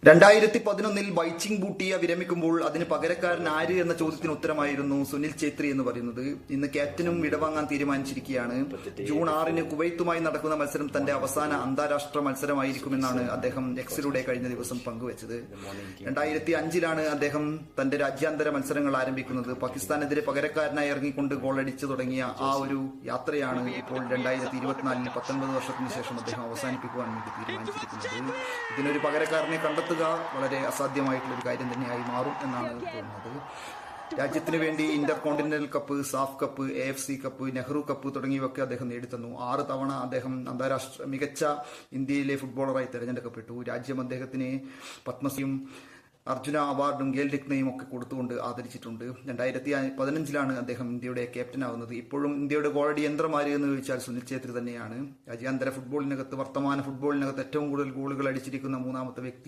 2011 ബൈച്ചിങ് ബൂട്ടിയ വിരമിക്കുമ്പോൾ അതിന് പകരക്കാരൻ ആര് എന്ന ചോദ്യത്തിന് ഉത്തരമായിരുന്നു സുനിൽ ഛേത്രി എന്ന് പറയുന്നത്. ഇന്ന് ക്യാപ്റ്റനും വിടവാങ്ങാൻ തീരുമാനിച്ചിരിക്കുകയാണ്. ജൂൺ 6 കുവൈത്തുമായി നടക്കുന്ന മത്സരം തന്റെ അവസാന അന്താരാഷ്ട്ര മത്സരമായിരിക്കുമെന്നാണ് അദ്ദേഹം എക്സിലൂടെ കഴിഞ്ഞ ദിവസം പങ്കുവച്ചത്. 2005 അദ്ദേഹം തന്റെ രാജ്യാന്തര മത്സരങ്ങൾ ആരംഭിക്കുന്നത്. പാകിസ്ഥാനെതിരെ പകരക്കാരനായി ഇറങ്ങിക്കൊണ്ട് ഗോളടിച്ചു തുടങ്ങിയ ആ ഒരു യാത്രയാണ് ഇപ്പോൾ 2024 19 വർഷത്തിന് ശേഷം അദ്ദേഹം അവസാനിപ്പിക്കുവാൻ വേണ്ടി തീരുമാനിച്ചിരിക്കുന്നത്. ഇതിനൊരു പകരക്കാരനെ കണ്ടെത്തുക വളരെ അസാധ്യമായിട്ടുള്ളൊരു കാര്യം തന്നെയായി മാറും എന്നാണ് തോന്നുന്നത്. രാജ്യത്തിന് വേണ്ടി intercontinental cup, SAFF cup, AFC cup, Nehru cup തുടങ്ങിയവയൊക്കെ അദ്ദേഹം നേടിത്തന്നു. 6 തവണ അദ്ദേഹം അന്താരാഷ്ട്ര മികച്ച ഇന്ത്യയിലെ ഫുട്ബോളറായി തെരഞ്ഞെടുക്കപ്പെട്ടു. രാജ്യം അദ്ദേഹത്തിന് പത്മശ്രീയും അർജുന അവാർഡും ഖേൽ രത്നയും ഒക്കെ കൊടുത്തുകൊണ്ട് ആദരിച്ചിട്ടുണ്ട്. 2015 അദ്ദേഹം ഇന്ത്യയുടെ ക്യാപ്റ്റനാവുന്നത്. ഇപ്പോഴും ഇന്ത്യയുടെ ഗോളടി യന്ത്രമാര് എന്ന് ചോദിച്ചാൽ സുനിൽ ഛേത്രി തന്നെയാണ്. രാജ്യാന്തര ഫുട്ബോളിനകത്ത്, വർത്തമാന ഫുട്ബോളിനകത്ത് ഏറ്റവും കൂടുതൽ ഗോളുകൾ അടിച്ചിരിക്കുന്ന 3ാമത്തെ വ്യക്തിയാണ്.